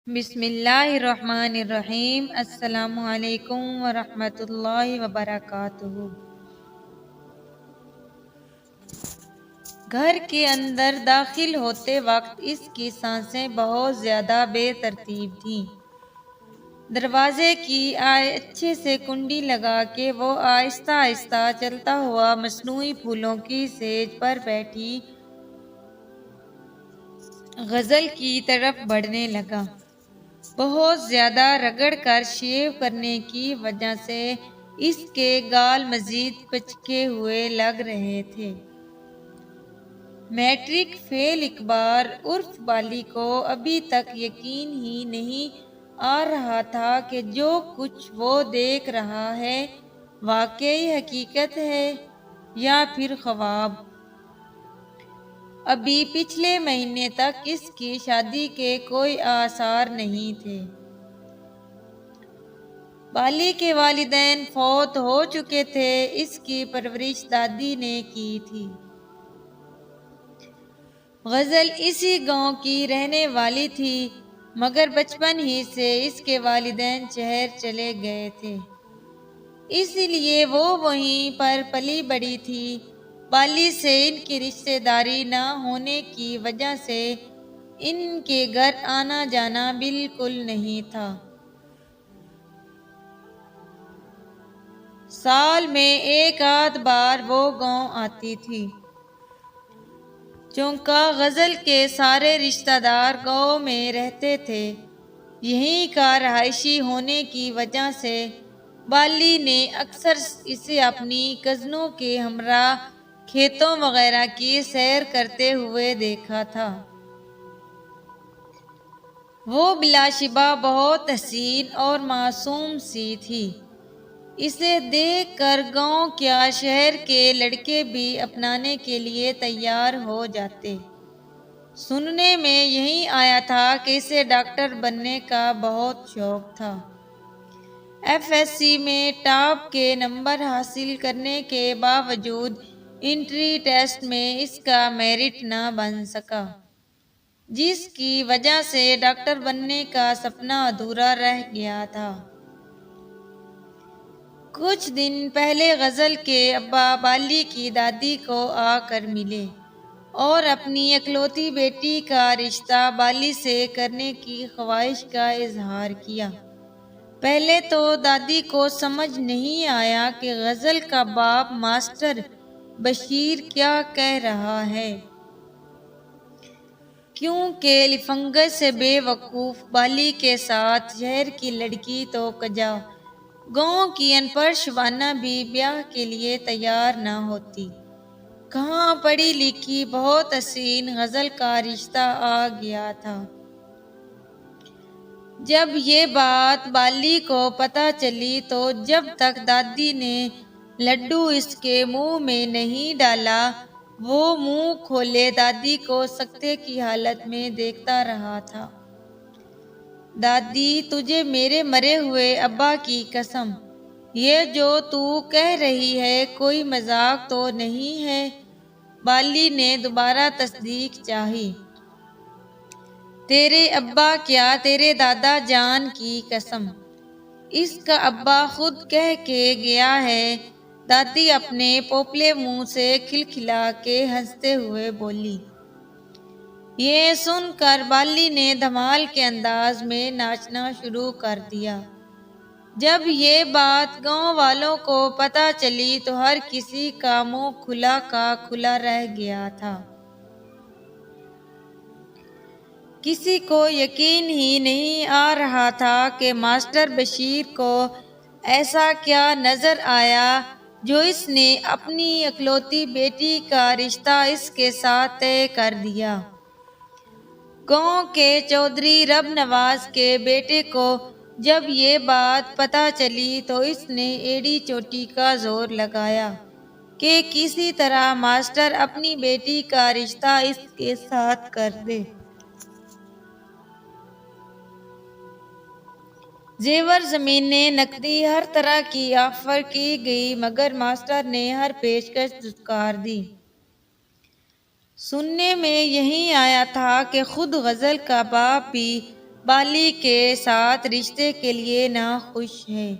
بسم اللہ الرحمن الرحیم۔ السلام علیکم ورحمۃ اللہ وبرکاتہ۔ گھر کے اندر داخل ہوتے وقت اس کی سانسیں بہت زیادہ بے ترتیب تھیں۔ دروازے کی اچھے سے کنڈی لگا کے وہ آہستہ آہستہ چلتا ہوا مصنوعی پھولوں کی سیج پر بیٹھی غزل کی طرف بڑھنے لگا۔ بہت زیادہ رگڑ کر شیو کرنے کی وجہ سے اس کے گال مزید پچکے ہوئے لگ رہے تھے۔ میٹرک فیل اقبال عرف بالی کو ابھی تک یقین ہی نہیں آ رہا تھا کہ جو کچھ وہ دیکھ رہا ہے واقعی حقیقت ہے یا پھر خواب۔ ابھی پچھلے مہینے تک اس کی شادی کے کوئی آثار نہیں تھے۔ بالی کے والدین فوت ہو چکے تھے۔ اس کی پرورش دادی نے کی تھی۔ غزل اسی گاؤں کی رہنے والی تھی، مگر بچپن ہی سے اس کے والدین شہر چلے گئے تھے، اس لیے وہ وہیں پر پلی بڑھی تھی۔ بالی سے ان کی رشتہ داری نہ ہونے کی وجہ سے ان کے گھر آنا جانا بالکل نہیں تھا۔ سال میں ایک آدھ بار وہ گاؤں آتی تھی۔ چونکہ غزل کے سارے رشتہ دار گاؤں میں رہتے تھے، یہیں کا رہائشی ہونے کی وجہ سے بالی نے اکثر اسے اپنی کزنوں کے ہمراہ کھیتوں وغیرہ کی سیر کرتے ہوئے دیکھا تھا۔ وہ بلا شبہ بہت حسین اور معصوم سی تھی۔ اسے دیکھ کر گاؤں کیا شہر کے لڑکے بھی اپنانے کے لیے تیار ہو جاتے۔ سننے میں یہی آیا تھا کہ اسے ڈاکٹر بننے کا بہت شوق تھا۔ ایف ایس سی میں ٹاپ کے نمبر حاصل کرنے کے باوجود انٹری ٹیسٹ میں اس کا میرٹ نہ بن سکا، جس کی وجہ سے ڈاکٹر بننے کا سپنا ادھورا رہ گیا تھا۔ کچھ دن پہلے غزل کے ابا بالی کی دادی کو آ کر ملے اور اپنی اکلوتی بیٹی کا رشتہ بالی سے کرنے کی خواہش کا اظہار کیا۔ پہلے تو دادی کو سمجھ نہیں آیا کہ غزل کا باپ ماسٹر بشیر کیا کہہ رہا ہے، کیونکہ لفنگس سے بے وقوف بالی کے ساتھ شہر کی لڑکی تو کجا گاؤں کی ان پڑھ شبانہ بھی بیاہ کے لیے تیار نہ ہوتی۔ کہاں پڑھی لکھی بہت حسین غزل کا رشتہ آ گیا تھا۔ جب یہ بات بالی کو پتہ چلی تو جب تک دادی نے لڈو اس کے منہ میں نہیں ڈالا وہ منہ کھولے دادی کو سکتے کی حالت میں دیکھتا رہا تھا۔ دادی، تجھے میرے مرے ہوئے ابا کی قسم، یہ جو تو کہہ رہی ہے کوئی مذاق تو نہیں ہے؟ بالی نے دوبارہ تصدیق چاہی۔ تیرے ابا کیا، تیرے دادا جان کی قسم، اس کا ابا خود کہہ کے گیا ہے۔ دادی اپنے پوپلے منہ سے کھلکھلا کے ہنستے ہوئے بولی۔ یہ سن کر بالی نے دھمال کے انداز میں ناچنا شروع کر دیا۔ جب یہ بات گاؤں والوں کو پتہ چلی تو ہر کسی کا منہ کھلا کا کھلا رہ گیا تھا۔ کسی کو یقین ہی نہیں آ رہا تھا کہ ماسٹر بشیر کو ایسا کیا نظر آیا جو اس نے اپنی اکلوتی بیٹی کا رشتہ اس کے ساتھ طے کر دیا۔ گاؤں کے چودھری رب نواز کے بیٹے کو جب یہ بات پتہ چلی تو اس نے ایڑی چوٹی کا زور لگایا کہ کسی طرح ماسٹر اپنی بیٹی کا رشتہ اس کے ساتھ کر دے۔ زیور زمینیں نقدی ہر طرح کی آفر کی گئی مگر ماسٹر نے ہر پیشکش دھتکار دی۔ سننے میں یہی آیا تھا کہ خود غزل کا باپ بھی بالی کے ساتھ رشتے کے لیے ناخوش ہے،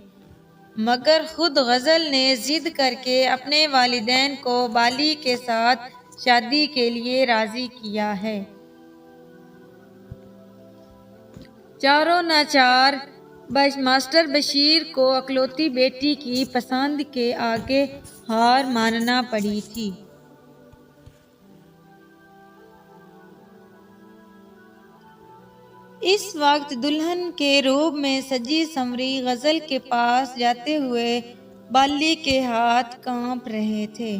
مگر خود غزل نے ضد کر کے اپنے والدین کو بالی کے ساتھ شادی کے لیے راضی کیا ہے۔ چاروں ناچار ماسٹر بشیر کو اکلوتی بیٹی کی پسند کے آگے ہار ماننا پڑی تھی۔ اس وقت دلہن کے روب میں سجی سنوری غزل کے پاس جاتے ہوئے بالی کے ہاتھ کانپ رہے تھے۔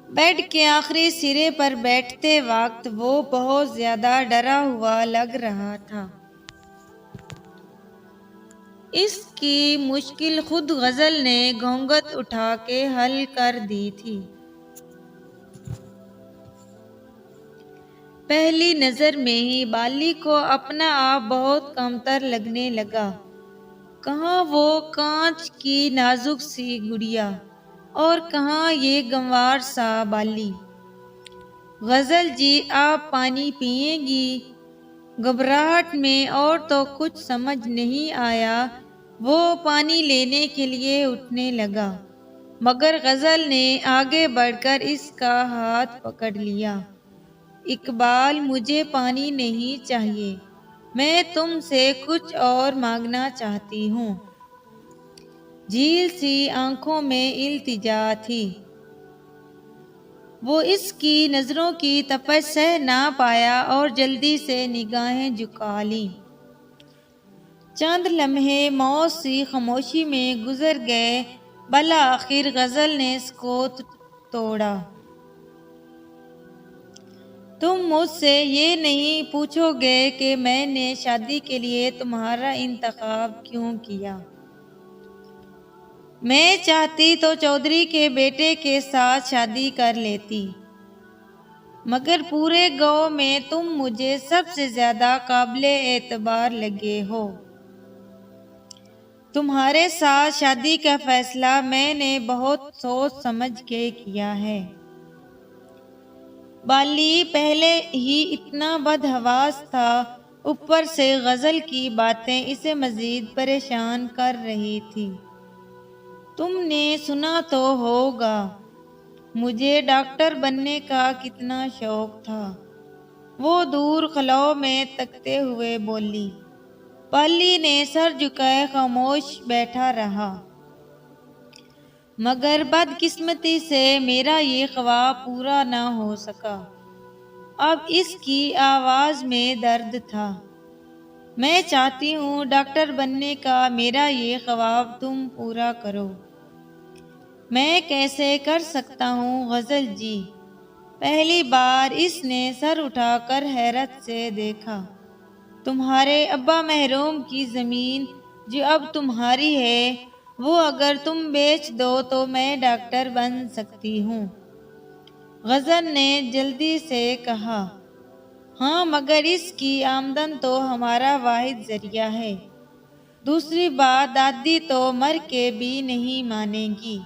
بیڈ کے آخری سرے پر بیٹھتے وقت وہ بہت زیادہ ڈرا ہوا لگ رہا تھا۔ اس کی مشکل خود غزل نے گھونگھٹ اٹھا کے حل کر دی تھی۔ پہلی نظر میں ہی بالی کو اپنا آپ بہت کمتر لگنے لگا۔ کہاں وہ کانچ کی نازک سی گڑیا اور کہاں یہ گنوار سا بالی۔ غزل جی آپ پانی پئیں گی؟ گھبراہٹ میں اور تو کچھ سمجھ نہیں آیا وہ پانی لینے کے لیے اٹھنے لگا، مگر غزل نے آگے بڑھ کر اس کا ہاتھ پکڑ لیا۔ اقبال، مجھے پانی نہیں چاہیے، میں تم سے کچھ اور مانگنا چاہتی ہوں۔ جھیل سی آنکھوں میں التجا تھی۔ وہ اس کی نظروں کی تپش سہ نہ پایا اور جلدی سے نگاہیں جھکا لیں۔ چند لمحے موت سی خاموشی میں گزر گئے، بالآخر غزل نے سکوت توڑا۔ تم مجھ سے یہ نہیں پوچھو گے کہ میں نے شادی کے لیے تمہارا انتخاب کیوں کیا؟ میں چاہتی تو چودھری کے بیٹے کے ساتھ شادی کر لیتی، مگر پورے گاؤں میں تم مجھے سب سے زیادہ قابل اعتبار لگے ہو۔ تمہارے ساتھ شادی کا فیصلہ میں نے بہت سوچ سمجھ کے کیا ہے۔ بالی پہلے ہی اتنا بدحواس تھا، اوپر سے غزل کی باتیں اسے مزید پریشان کر رہی تھی۔ تم نے سنا تو ہوگا مجھے ڈاکٹر بننے کا کتنا شوق تھا، وہ دور خلاؤں میں تکتے ہوئے بولی۔ بالی نے سر جھکائے خاموش بیٹھا رہا۔ مگر بدقسمتی سے میرا یہ خواب پورا نہ ہو سکا۔ اب اس کی آواز میں درد تھا۔ میں چاہتی ہوں ڈاکٹر بننے کا میرا یہ خواب تم پورا کرو۔ میں کیسے کر سکتا ہوں غزل جی؟ پہلی بار اس نے سر اٹھا کر حیرت سے دیکھا۔ تمہارے ابا محروم کی زمین جو اب تمہاری ہے، وہ اگر تم بیچ دو تو میں ڈاکٹر بن سکتی ہوں۔ غزل نے جلدی سے کہا۔ ہاں، مگر اس کی آمدن تو ہمارا واحد ذریعہ ہے۔ دوسری بات، دادی تو مر کے بھی نہیں مانیں گی۔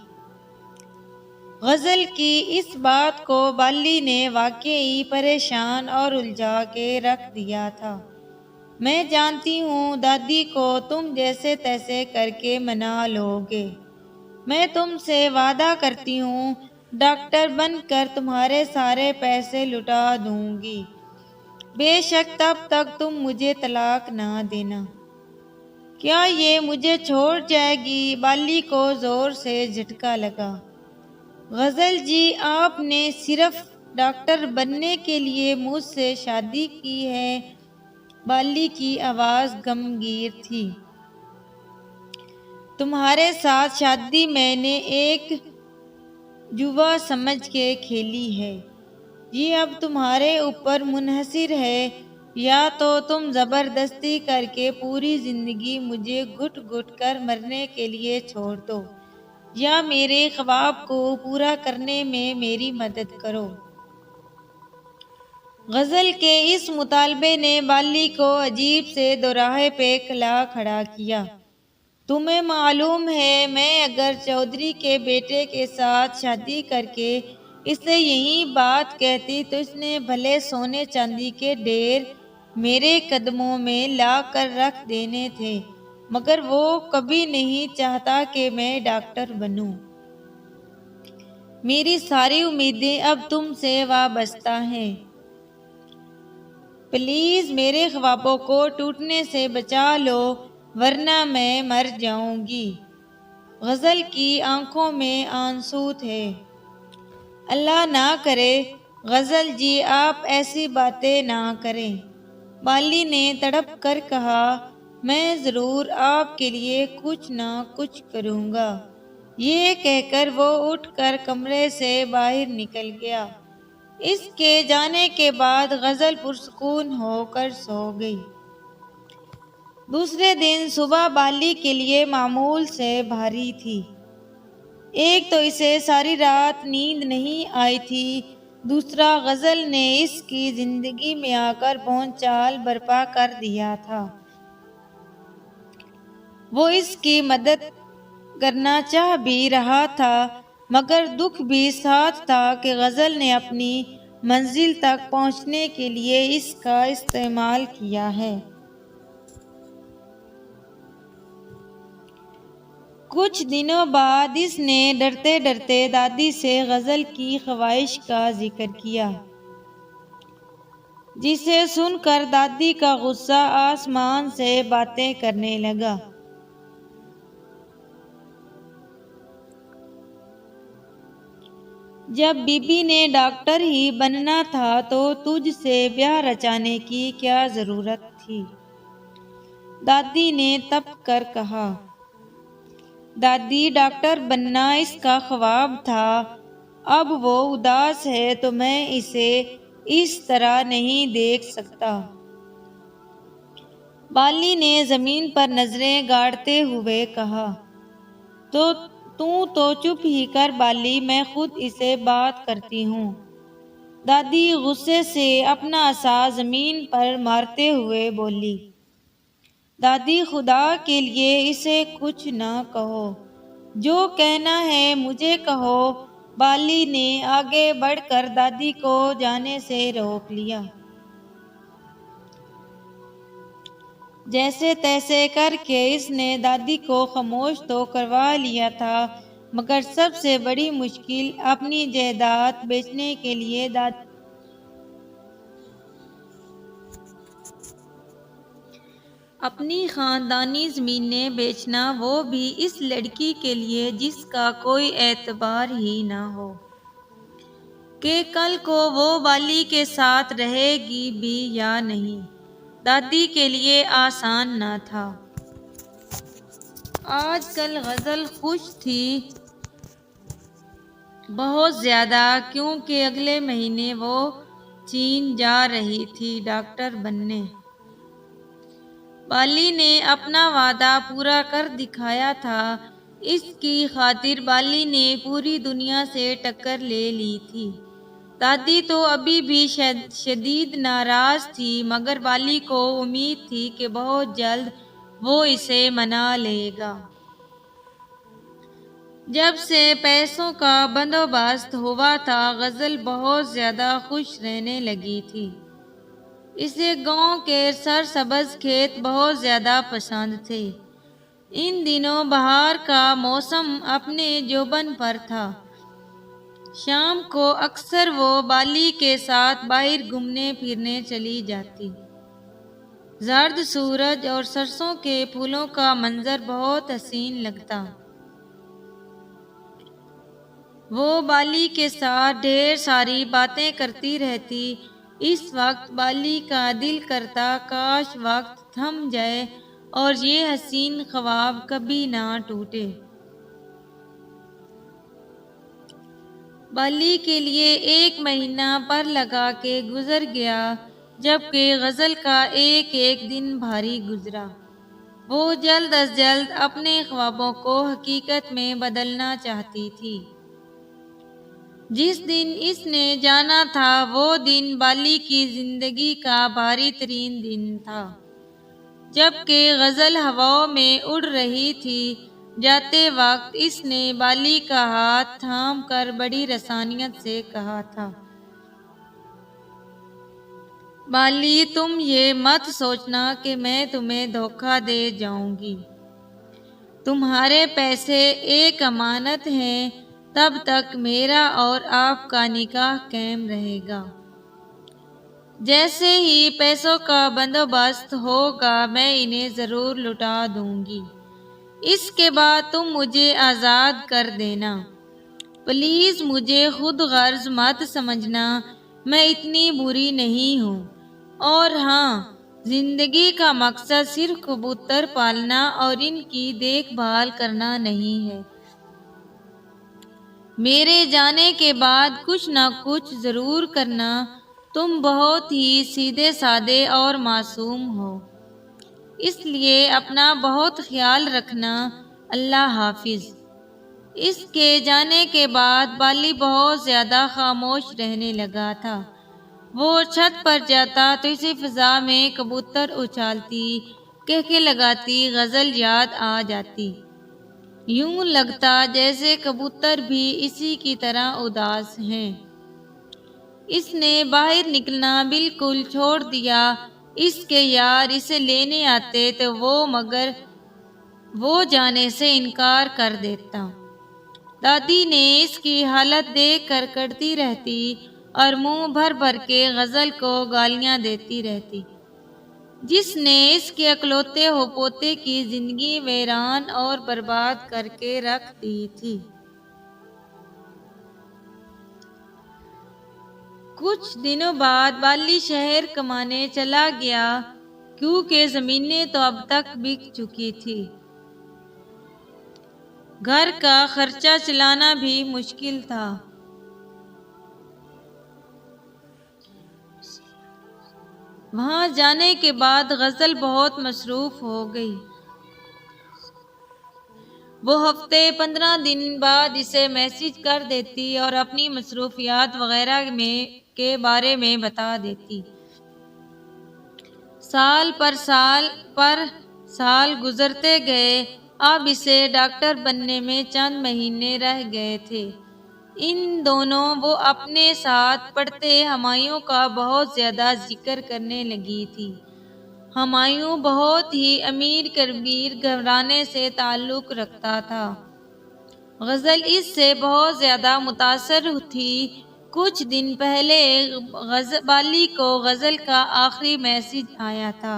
غزل کی اس بات کو بالی نے واقعی پریشان اور الجھا کے رکھ دیا تھا۔ میں جانتی ہوں دادی کو تم جیسے تیسے کر کے منا لو گے۔ میں تم سے وعدہ کرتی ہوں ڈاکٹر بن کر تمہارے سارے پیسے لٹا دوں گی، بے شک تب تک تم مجھے طلاق نہ دینا۔ کیا یہ مجھے چھوڑ جائے گی؟ بالی کو زور سے جھٹکا لگا۔ غزل جی، آپ نے صرف ڈاکٹر بننے کے لیے مجھ سے شادی کی ہے؟ بالی کی آواز گمگیر تھی۔ تمہارے ساتھ شادی میں نے ایک جوا سمجھ کے کھیلی ہے، یہ اب تمہارے اوپر منحصر ہے۔ یا تو تم زبردستی کر کے پوری زندگی مجھے گھٹ گھٹ کر مرنے کے لیے چھوڑ دو، یا میرے خواب کو پورا کرنے میں میری مدد کرو۔ غزل کے اس مطالبے نے بالی کو عجیب سے دوراہے پہ کھڑا کیا۔ تمہیں معلوم ہے میں اگر چودھری کے بیٹے کے ساتھ شادی کر کے اس سے یہی بات کہتی تو اس نے بھلے سونے چاندی کے ڈھیر میرے قدموں میں لا کر رکھ دینے تھے، مگر وہ کبھی نہیں چاہتا کہ میں ڈاکٹر بنوں۔ میری ساری امیدیں اب تم سے وابستہ ہیں۔ پلیز میرے خوابوں کو ٹوٹنے سے بچا لو، ورنہ میں مر جاؤں گی۔ غزل کی آنکھوں میں آنسو تھے۔ اللہ نہ کرے غزل جی آپ ایسی باتیں نہ کریں، بالی نے تڑپ کر کہا، میں ضرور آپ کے لیے کچھ نہ کچھ کروں گا۔ یہ کہہ کر وہ اٹھ کر کمرے سے باہر نکل گیا۔ اس کے جانے کے بعد غزل پرسکون ہو کر سو گئی۔ دوسرے دن صبح بالی کے لیے معمول سے بھاری تھی۔ ایک تو اسے ساری رات نیند نہیں آئی تھی، دوسرا غزل نے اس کی زندگی میں آ کر بھونچال برپا کر دیا تھا۔ وہ اس کی مدد کرنا چاہ بھی رہا تھا، مگر دکھ بھی ساتھ تھا کہ غزل نے اپنی منزل تک پہنچنے کے لیے اس کا استعمال کیا ہے۔ کچھ دنوں بعد اس نے ڈرتے ڈرتے دادی سے غزل کی خواہش کا ذکر کیا، جسے سن کر دادی کا غصہ آسمان سے باتیں کرنے لگا۔ جب بی بی نے ڈاکٹر ہی بننا تھا تو تجھ سے بیاہ رچانے کی کیا ضرورت تھی؟ دادی نے تپ کر کہا۔ دادی ڈاکٹر بننا اس کا خواب تھا، اب وہ اداس ہے تو میں اسے اس طرح نہیں دیکھ سکتا۔ بالی نے زمین پر نظریں گاڑتے ہوئے کہا، تو چپ ہی کر بالی، میں خود اسے بات کرتی ہوں۔ دادی غصے سے اپنا عصا زمین پر مارتے ہوئے بولی۔ دادی خدا کے لیے اسے کچھ نہ کہو، جو کہنا ہے مجھے کہو۔ بالی نے آگے بڑھ کر دادی کو جانے سے روک لیا۔ جیسے تیسے کر کے اس نے دادی کو خاموش تو کروا لیا تھا، مگر سب سے بڑی مشکل اپنی جائیداد بیچنے کے لیے اپنی خاندانی زمینیں بیچنا، وہ بھی اس لڑکی کے لیے جس کا کوئی اعتبار ہی نہ ہو کہ کل کو وہ بالی کے ساتھ رہے گی بھی یا نہیں، دادی کے لیے آسان نہ تھا۔ آج کل غزل خوش تھی، بہت زیادہ، کیونکہ اگلے مہینے وہ چین جا رہی تھی ڈاکٹر بننے۔ بالی نے اپنا وعدہ پورا کر دکھایا تھا۔ اس کی خاطر بالی نے پوری دنیا سے ٹکر لے لی تھی۔ دادی تو ابھی بھی شدید ناراض تھی، مگر بالی کو امید تھی کہ بہت جلد وہ اسے منا لے گا۔ جب سے پیسوں کا بندوبست ہوا تھا، غزل بہت زیادہ خوش رہنے لگی تھی۔ اسے گاؤں کے سرسبز کھیت بہت زیادہ پسند تھے۔ ان دنوں بہار کا موسم اپنے جوبن پر تھا۔ شام کو اکثر وہ بالی کے ساتھ باہر گھومنے پھرنے چلی جاتی۔ زرد سورج اور سرسوں کے پھولوں کا منظر بہت حسین لگتا۔ وہ بالی کے ساتھ ڈھیر ساری باتیں کرتی رہتی۔ اس وقت بالی کا دل کرتا کاش وقت تھم جائے اور یہ حسین خواب کبھی نہ ٹوٹے۔ بالی کے لیے ایک مہینہ پر لگا کے گزر گیا، جبکہ غزل کا ایک ایک دن بھاری گزرا۔ وہ جلد از جلد اپنے خوابوں کو حقیقت میں بدلنا چاہتی تھی۔ جس دن اس نے جانا تھا وہ دن بالی کی زندگی کا بھاری ترین دن تھا۔ جبکہ غزل ہواؤں میں اڑ رہی تھی، جاتے وقت اس نے بالی کا ہاتھ تھام کر بڑی رسانیت سے کہا تھا، بالی تم یہ مت سوچنا کہ میں تمہیں دھوکہ دے جاؤں گی، تمہارے پیسے ایک امانت ہیں، تب تک میرا اور آپ کا نکاح قائم رہے گا، جیسے ہی پیسوں کا بندوبست ہوگا میں انہیں ضرور لوٹا دوں گی، اس کے بعد تم مجھے آزاد کر دینا، پلیز مجھے خود غرض مت سمجھنا، میں اتنی بری نہیں ہوں، اور ہاں، زندگی کا مقصد صرف کبوتر پالنا اور ان کی دیکھ بھال کرنا نہیں ہے، میرے جانے کے بعد کچھ نہ کچھ ضرور کرنا، تم بہت ہی سیدھے سادے اور معصوم ہو، اس لیے اپنا بہت خیال رکھنا، اللہ حافظ۔ اس کے جانے کے بعد بالی بہت زیادہ خاموش رہنے لگا تھا، وہ چھت پر جاتا تو اسی فضا میں کبوتر اچھالتی، کہکے لگاتی غزل یاد آ جاتی، یوں لگتا جیسے کبوتر بھی اسی کی طرح اداس ہیں، اس نے باہر نکلنا بالکل چھوڑ دیا، اس کے یار اسے لینے آتے تو مگر وہ جانے سے انکار کر دیتا، دادی نے اس کی حالت دیکھ کر کڑتی رہتی اور منہ بھر بھر کے غزل کو گالیاں دیتی رہتی، جس نے اس کے اکلوتے ہو پوتے کی زندگی ویران اور برباد کر کے رکھ دی تھی۔ کچھ دنوں بعد بالی شہر کمانے چلا گیا، کیونکہ زمینیں تو اب تک بک چکی تھی، گھر کا خرچہ چلانا بھی مشکل تھا، وہاں جانے کے بعد غزل بہت مصروف ہو گئی، وہ ہفتے 15 دن بعد اسے میسج کر دیتی اور اپنی مصروفیات وغیرہ کے بارے میں بتا دیتی، سال پر سال گزرتے گئے، اب اسے ڈاکٹر بننے میں چند مہینے رہ گئے تھے، ان دونوں وہ اپنے ساتھ پڑھتے ہمایوں کا بہت زیادہ ذکر کرنے لگی تھی، ہمایوں بہت ہی امیر کبیر گھرانے سے تعلق رکھتا تھا، غزل اس سے بہت زیادہ متاثر تھی، کچھ دن پہلے بالی کو غزل کا آخری میسج آیا تھا،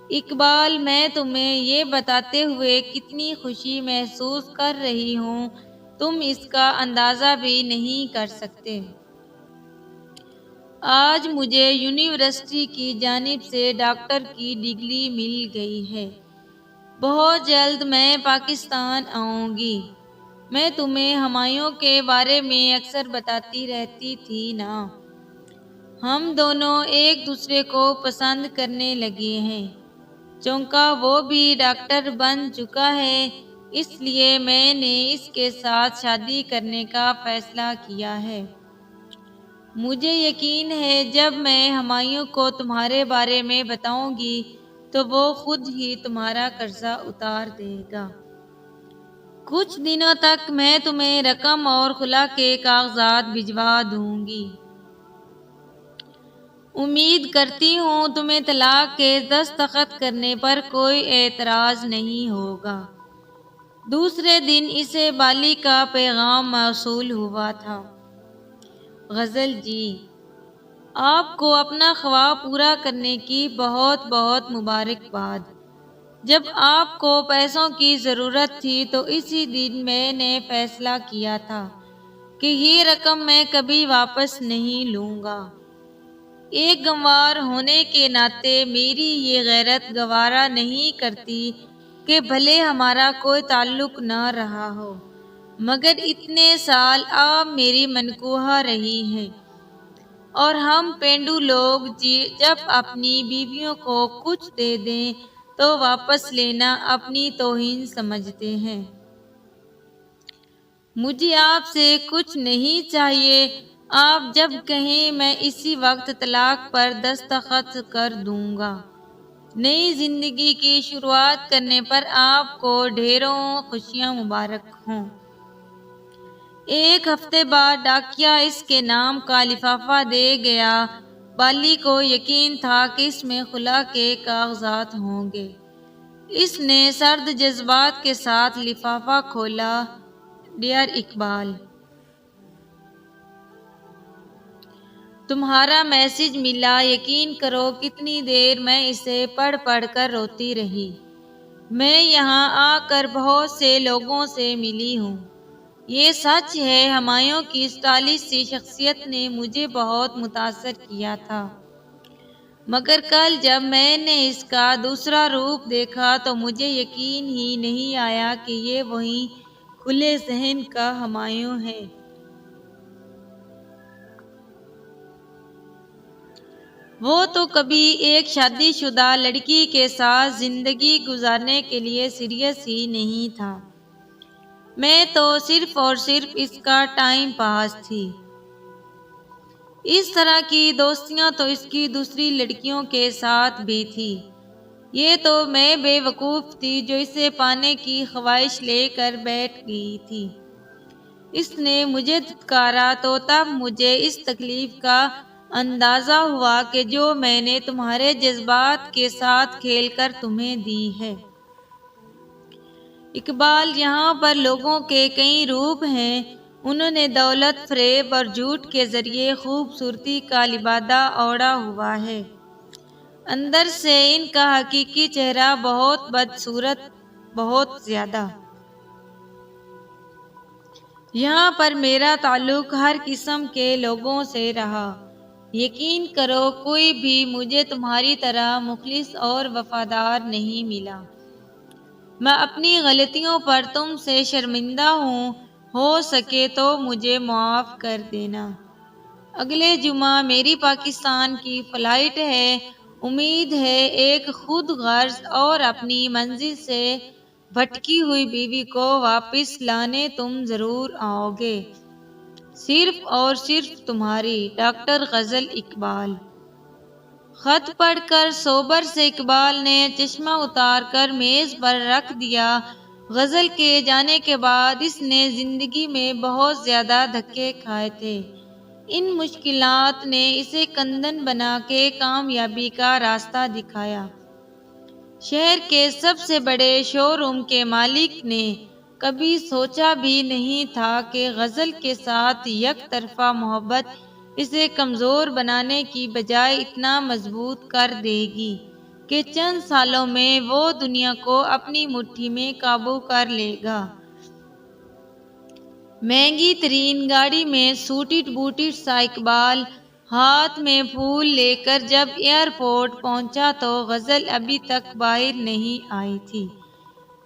اقبال میں تمہیں یہ بتاتے ہوئے کتنی خوشی محسوس کر رہی ہوں، تم اس کا اندازہ بھی نہیں کر سکتے، آج مجھے یونیورسٹی کی جانب سے ڈاکٹر کی ڈگری مل گئی ہے، بہت جلد میں پاکستان آؤں گی، میں تمہیں ہمایوں کے بارے میں اکثر بتاتی رہتی تھی نا، ہم دونوں ایک دوسرے کو پسند کرنے لگے ہیں، چونکہ وہ بھی ڈاکٹر بن چکا ہے، اس لیے میں نے اس کے ساتھ شادی کرنے کا فیصلہ کیا ہے، مجھے یقین ہے جب میں ہمایوں کو تمہارے بارے میں بتاؤں گی تو وہ خود ہی تمہارا قرضہ اتار دے گا، کچھ دنوں تک میں تمہیں رقم اور خلا کے کاغذات بھجوا دوں گی، امید کرتی ہوں تمہیں طلاق کے دستخط کرنے پر کوئی اعتراض نہیں ہوگا، دوسرے دن اسے بالی کا پیغام موصول ہوا تھا، غزل جی، آپ کو اپنا خواب پورا کرنے کی بہت بہت مبارکباد، جب آپ کو پیسوں کی ضرورت تھی تو اسی دن میں نے فیصلہ کیا تھا کہ یہ رقم میں کبھی واپس نہیں لوں گا، ایک گنوار ہونے کے ناطے میری یہ غیرت گوارا نہیں کرتی کہ بھلے ہمارا کوئی تعلق نہ رہا ہو، مگر اتنے سال آپ میری منکوحہ رہی ہیں، اور ہم پینڈو لوگ جب اپنی بیویوں کو کچھ دے دیں تو واپس لینا اپنی توہین سمجھتے ہیں، مجھے آپ سے کچھ نہیں چاہیے، آپ جب کہیں میں اسی وقت طلاق پر دستخط کر دوں گا، نئی زندگی کی شروعات کرنے پر آپ کو ڈھیروں خوشیاں مبارک ہوں، ایک ہفتے بعد ڈاکیا اس کے نام کا لفافہ دے گیا، بالی کو یقین تھا کہ اس میں خلا کے کاغذات ہوں گے۔ اس نے سرد جذبات کے ساتھ لفافہ کھولا۔ ڈیئر اقبال، تمہارا میسج ملا۔ یقین کرو کتنی دیر میں اسے پڑھ پڑھ کر روتی رہی۔ میں یہاں آ کر بہت سے لوگوں سے ملی ہوں۔ یہ سچ ہے، ہمایوں کی اسٹائلش سی شخصیت نے مجھے بہت متاثر کیا تھا، مگر کل جب میں نے اس کا دوسرا روپ دیکھا تو مجھے یقین ہی نہیں آیا کہ یہ وہی کھلے ذہن کا ہمایوں ہے۔ وہ تو کبھی ایک شادی شدہ لڑکی کے ساتھ زندگی گزارنے کے لیے سیریس ہی نہیں تھا۔ میں تو صرف اور صرف اس کا ٹائم پاس تھی۔ اس طرح کی دوستیاں تو اس کی دوسری لڑکیوں کے ساتھ بھی تھی۔ یہ تو میں بے وقوف تھی جو اسے پانے کی خواہش لے کر بیٹھ گئی تھی۔ اس نے مجھے دھتکارا تو تب مجھے اس تکلیف کا اندازہ ہوا کہ جو میں نے تمہارے جذبات کے ساتھ کھیل کر تمہیں دی ہے۔ اقبال، یہاں پر لوگوں کے کئی روپ ہیں۔ انہوں نے دولت، فریب اور جھوٹ کے ذریعے خوبصورتی کا لبادہ اوڑھا ہوا ہے۔ اندر سے ان کا حقیقی چہرہ بہت بدصورت، بہت زیادہ۔ یہاں پر میرا تعلق ہر قسم کے لوگوں سے رہا۔ یقین کرو کوئی بھی مجھے تمہاری طرح مخلص اور وفادار نہیں ملا۔ میں اپنی غلطیوں پر تم سے شرمندہ ہوں، ہو سکے تو مجھے معاف کر دینا۔ اگلے جمعہ میری پاکستان کی فلائٹ ہے۔ امید ہے ایک خود غرض اور اپنی منزل سے بھٹکی ہوئی بیوی کو واپس لانے تم ضرور آؤ گے۔ صرف اور صرف تمہاری ڈاکٹر غزل اقبال۔ خط پڑھ کر صبر سے اقبال نے چشمہ اتار کر میز پر رکھ دیا۔ غزل کے جانے کے بعد اس نے زندگی میں بہت زیادہ دھکے کھائے تھے۔ ان مشکلات نے اسے کندن بنا کے کامیابی کا راستہ دکھایا۔ شہر کے سب سے بڑے شو روم کے مالک نے کبھی سوچا بھی نہیں تھا کہ غزل کے ساتھ یک طرفہ محبت اسے کمزور بنانے کی بجائے اتنا مضبوط کر دے گی کہ چند سالوں میں وہ دنیا کو اپنی مٹھی میں قابو کر لے گا۔ مہنگی ترین گاڑی میں سوٹڈ بوٹڈ سا اقبال ہاتھ میں پھول لے کر جب ایئرپورٹ پہنچا تو غزل ابھی تک باہر نہیں آئی تھی۔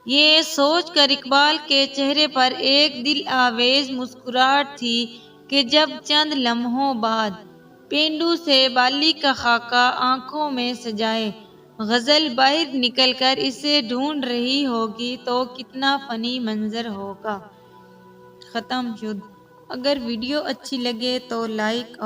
یہ سوچ کر اقبال کے چہرے پر ایک دل آویز مسکراہٹ تھی کہ جب چند لمحوں بعد پینڈو سے بالی کا خاکہ آنکھوں میں سجائے غزل باہر نکل کر اسے ڈھونڈ رہی ہوگی تو کتنا فنی منظر ہوگا۔ ختم شد۔ اگر ویڈیو اچھی لگے تو لائک اور